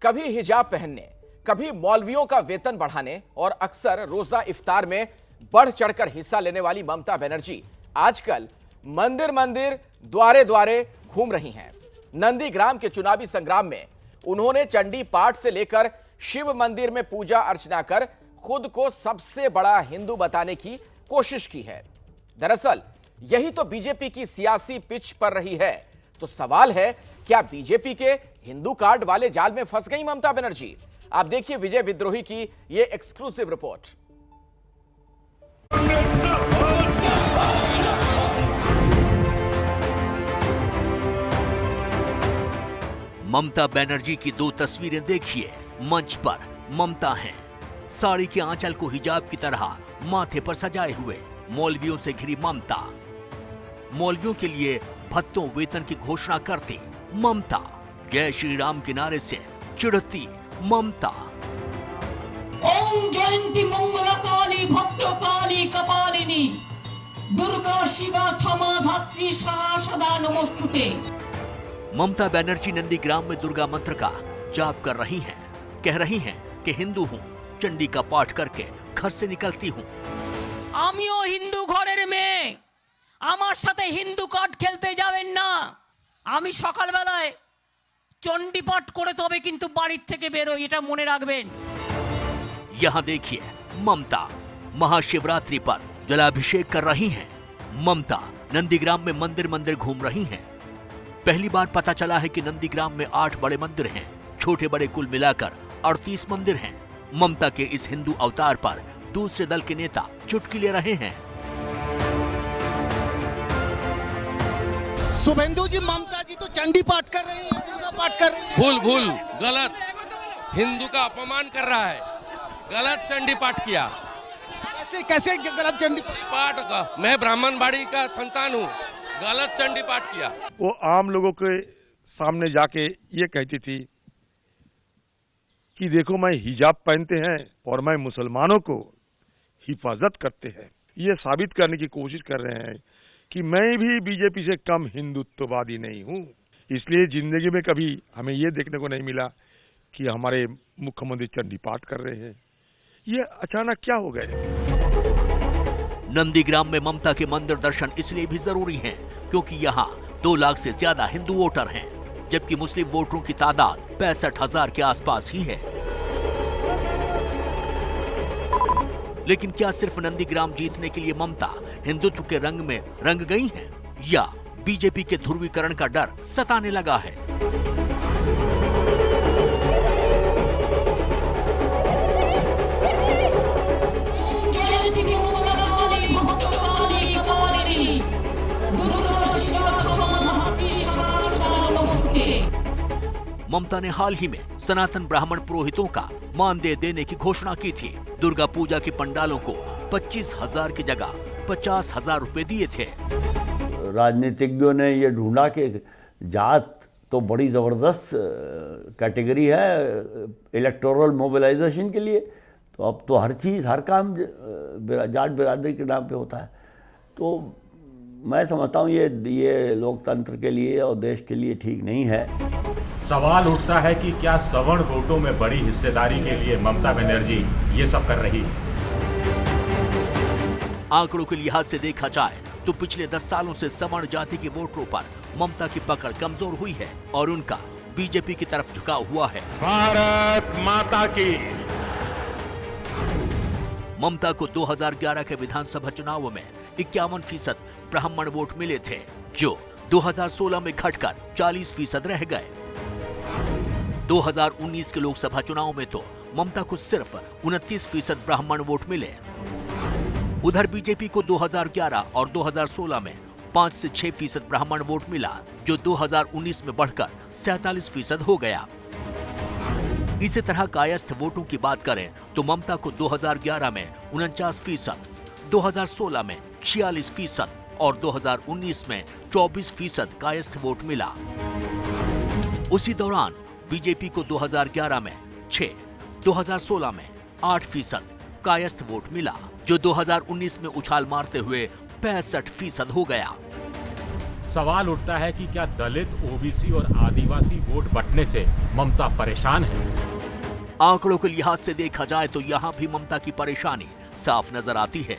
कभी हिजाब पहनने, कभी मौलवियों का वेतन बढ़ाने और अक्सर रोजा इफ्तार में बढ़ चढ़कर हिस्सा लेने वाली ममता बनर्जी आजकल मंदिर मंदिर द्वारे द्वारे घूम रही हैं। नंदीग्राम के चुनावी संग्राम में उन्होंने चंडी पाठ से लेकर शिव मंदिर में पूजा अर्चना कर खुद को सबसे बड़ा हिंदू बताने की कोशिश की है। दरअसल यही तो बीजेपी की सियासी पिच पर रही है। तो सवाल है, क्या बीजेपी के हिंदू कार्ड वाले जाल में फंस गई ममता बनर्जी? आप देखिए विजय विद्रोही की यह एक्सक्लूसिव रिपोर्ट। ममता बनर्जी की दो तस्वीरें देखिए। मंच पर ममता हैं, साड़ी के आंचल को हिजाब की तरह माथे पर सजाए हुए। मौलवियों से घिरी ममता, मौलवियों के लिए भत्तों वेतन की घोषणा करती ममता, जय श्री राम के नारे से चिढ़ती ममता। ओम जयंती मंगला काली भद्रकाली कपालिनी दुर्गा शिवा क्षमा धात्री सदा नमोस्तुते। ममता बनर्जी नंदीग्राम में दुर्गा मंत्र का जाप कर रही हैं। कह रही हैं कि हिंदू हूँ, चंडी का पाठ करके घर से निकलती हूँ। आमियो हिंदू घरेर मेये, आमार साथे हिंदू कार्ड खेलते जाबेन ना। आमी सकाल बेलाय चंडी पाठ करे तबे किन्तु बाड़ीर थेके बेरोई, एटा मने राखबेन। यहाँ देखिए ममता महाशिवरात्रि पर जलाभिषेक कर रही हैं। ममता नंदीग्राम में मंदिर मंदिर घूम रही हैं। पहली बार पता चला है कि नंदीग्राम में 8 बड़े मंदिर हैं, छोटे बड़े कुल मिलाकर 38 मंदिर हैं। ममता के इस हिंदू अवतार पर दूसरे दल के नेता चुटकी ले रहे हैं। शुभेंदु जी, ममता जी तो चंडी पाठ कर रही है, दुर्गा पाठ कर रही है। भूल गलत, हिंदू का अपमान कर रहा है। गलत चंडी पाठ किया। कैसे गलत चंडी पाठ का? मैं ब्राह्मण बाड़ी का संतान हूँ, गलत चंडी पाठ किया। वो आम लोगों के सामने जाके ये कहती थी कि देखो मैं हिजाब पहनते हैं और मैं मुसलमानों को हिफाजत करते हैं। ये साबित करने की कोशिश कर रहे हैं कि मैं भी बीजेपी से कम हिंदुत्ववादी नहीं हूँ। इसलिए जिंदगी में कभी हमें ये देखने को नहीं मिला कि हमारे मुख्यमंत्री चंडी पाठ कर रहे हैं। ये अचानक क्या हो गए? नंदीग्राम में ममता के मंदिर दर्शन इसलिए भी जरूरी हैं क्योंकि यहाँ 2 लाख से ज्यादा हिंदू वोटर हैं, जबकि मुस्लिम वोटरों की तादाद 65,000 के आसपास ही है। लेकिन क्या सिर्फ नंदीग्राम जीतने के लिए ममता हिंदुत्व के रंग में रंग गई हैं, या बीजेपी के ध्रुवीकरण का डर सताने लगा है? ममता ने हाल ही में सनातन ब्राह्मण पुरोहितों का मानदेय देने की घोषणा की थी। दुर्गा पूजा के पंडालों को 25,000 की जगह 50,000 रुपए दिए थे। राजनीतिज्ञों ने ये ढूंढा कि जात तो बड़ी जबरदस्त कैटेगरी है इलेक्टोरल मोबिलाइजेशन के लिए, तो अब तो हर चीज़ हर काम जाट बिरादरी के नाम पे होता है। तो मैं समझता हूँ ये लोकतंत्र के लिए और देश के लिए ठीक नहीं है। सवाल उठता है कि क्या सवर्ण वोटों में बड़ी हिस्सेदारी के लिए ममता बनर्जी ये सब कर रही है? आंकड़ों के लिहाज से देखा जाए तो पिछले 10 सालों से सवर्ण जाति के वोटरों पर ममता की पकड़ कमजोर हुई है और उनका बीजेपी की तरफ झुकाव हुआ है। भारत माता की। ममता को 2011 के विधानसभा चुनावों में 51% ब्राह्मण वोट मिले थे, जो 2016 में घटकर 40% रह गए। 2019 के लोकसभा चुनाव में तो ममता को सिर्फ 29% ब्राह्मण वोट मिले। उधर बीजेपी को 2011 और 2016 में 5 से 6% ब्राह्मण वोट मिला, जो 2019 में बढ़कर 47% हो गया। इसी तरह कायस्थ वोटों की बात करें तो ममता को 2011 में 49%, 2016 में 46% और 2019 में 24% कायस्थ वोट मिला। उसी दौरान बीजेपी को 2011 में 6, 2016 में 8% कायस्थ वोट मिला, जो 2019 में उछाल मारते हुए 65% हो गया। सवाल उठता है कि क्या दलित, ओबीसी और आदिवासी वोट बंटने से ममता परेशान है? आंकड़ों के लिहाज से देखा जाए तो यहाँ भी ममता की परेशानी साफ नजर आती है।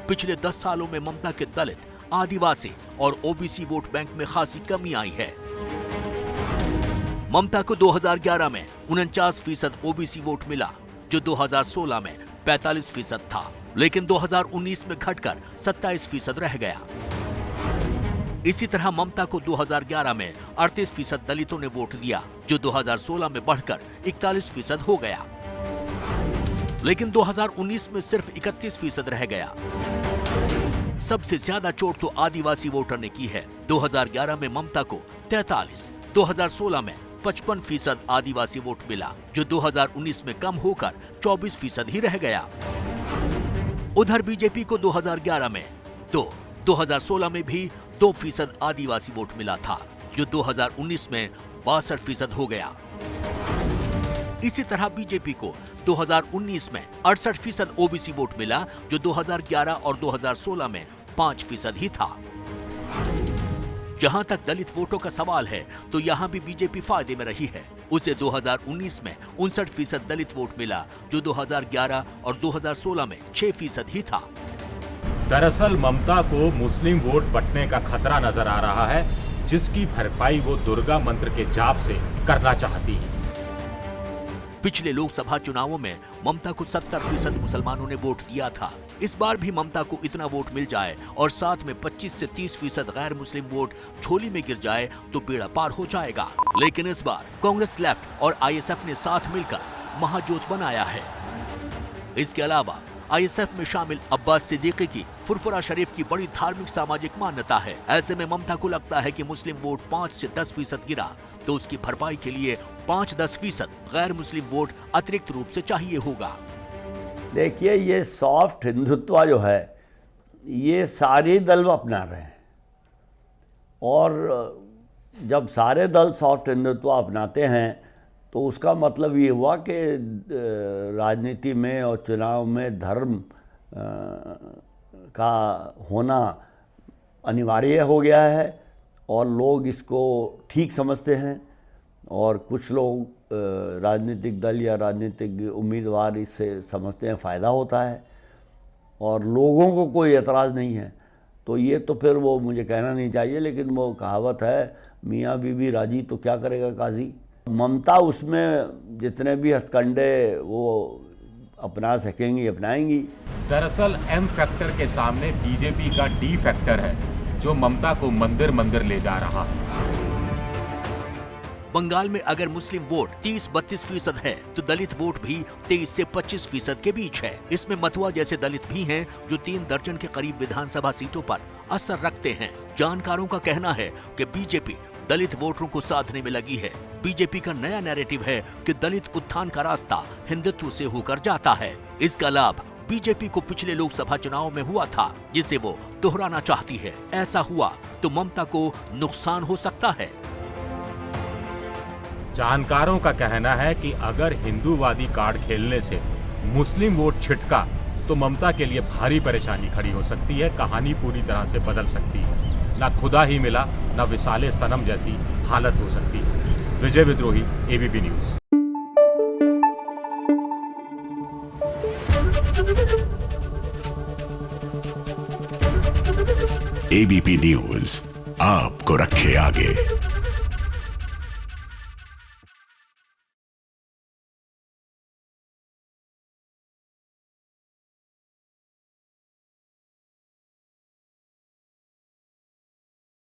पिछले 10 सालों में ममता के दलित, आदिवासी और ओबीसी वोट बैंक में खासी कमी आई है। ममता को 2011 में 49% ओबीसी वोट मिला, जो 2016 में 45% था, लेकिन 2019 में घटकर 27% रह गया। इसी तरह ममता को 2011 में 38% दलितों ने वोट दिया, जो 2016 में बढ़कर 41% हो गया, लेकिन 2019 में सिर्फ 31% रह गया। सबसे ज्यादा चोट तो आदिवासी वोटर ने की है। 2011 में ममता को 43, 2016 में 55% आदिवासी वोट मिला, जो 2019 में कम होकर 24% ही रह गया। उधर बीजेपी को 2011 में 2016 में भी 2% आदिवासी वोट मिला था, जो 2019 में 62% हो गया। इसी तरह बीजेपी को 2019 में 68% ओबीसी वोट मिला, जो 2011 और 2016 में 5% ही था। जहां तक दलित वोटों का सवाल है, तो यहां भी बीजेपी फायदे में रही है। उसे 2019 में 59% दलित वोट मिला, जो 2011 और 2016 में 6% ही था। दरअसल ममता को मुस्लिम वोट बंटने का खतरा नजर आ रहा है, जिसकी भरपाई वो दुर्गा मंत्र के जाप से करना चाहती है। पिछले लोकसभा चुनावों में ममता को 70% मुसलमानों ने वोट दिया था। इस बार भी ममता को इतना वोट मिल जाए और साथ में 25 से 30% गैर मुस्लिम वोट झोली में गिर जाए तो बेड़ा पार हो जाएगा। लेकिन इस बार कांग्रेस, लेफ्ट और आईएसएफ ने साथ मिलकर महाजोत बनाया है। इसके अलावा आईएसएफ में शामिल अब्बास सिद्दीकी की फुरफुरा शरीफ की बड़ी धार्मिक सामाजिक मान्यता है। ऐसे में ममता को लगता है कि मुस्लिम वोट 5 से 10% गिरा तो उसकी भरपाई के लिए 5-10% गैर मुस्लिम वोट अतिरिक्त रूप से चाहिए होगा। देखिए, ये सॉफ्ट हिंदुत्व जो है, ये सारे दल अपना रहे हैं, और जब सारे दल सॉफ्ट हिंदुत्व अपनाते हैं तो उसका मतलब ये हुआ कि राजनीति में और चुनाव में धर्म का होना अनिवार्य हो गया है और लोग इसको ठीक समझते हैं। और कुछ लोग राजनीतिक दल या राजनीतिक उम्मीदवार इससे समझते हैं फ़ायदा होता है, और लोगों को कोई एतराज़ नहीं है। तो ये तो फिर वो मुझे कहना नहीं चाहिए, लेकिन वो कहावत है, मियाँ बीवी राजी तो क्या करेगा काजी। ममता उसमें जितने भी हथकंडे वो अपना सकेंगी अपनाएंगी। दरअसल एम फैक्टर के सामने बीजेपी का डी फैक्टर है, जो ममता को मंदिर मंदिर ले जा रहा है। बंगाल में अगर मुस्लिम वोट 30-32% है तो दलित वोट भी 23 से 25% के बीच है। इसमें मतुआ जैसे दलित भी हैं जो 3 दर्जन के करीब विधानसभा सीटों पर असर रखते हैं। जानकारों का कहना है कि बीजेपी दलित वोटरों को साधने में लगी है। बीजेपी का नया नैरेटिव है कि दलित उत्थान का रास्ता हिंदुत्व से होकर जाता है। इसका लाभ बीजेपी को पिछले लोकसभा चुनाव में हुआ था, जिसे वो दोहराना चाहती है। ऐसा हुआ तो ममता को नुकसान हो सकता है। जानकारों का कहना है कि अगर हिंदूवादी कार्ड खेलने से मुस्लिम वोट छिटका तो ममता के लिए भारी परेशानी खड़ी हो सकती है। कहानी पूरी तरह से बदल सकती है। ना खुदा ही मिला, ना विसाले सनम जैसी हालत हो सकती है। विजय विद्रोही, एबीपी न्यूज। एबीपी न्यूज आपको रखे आगे।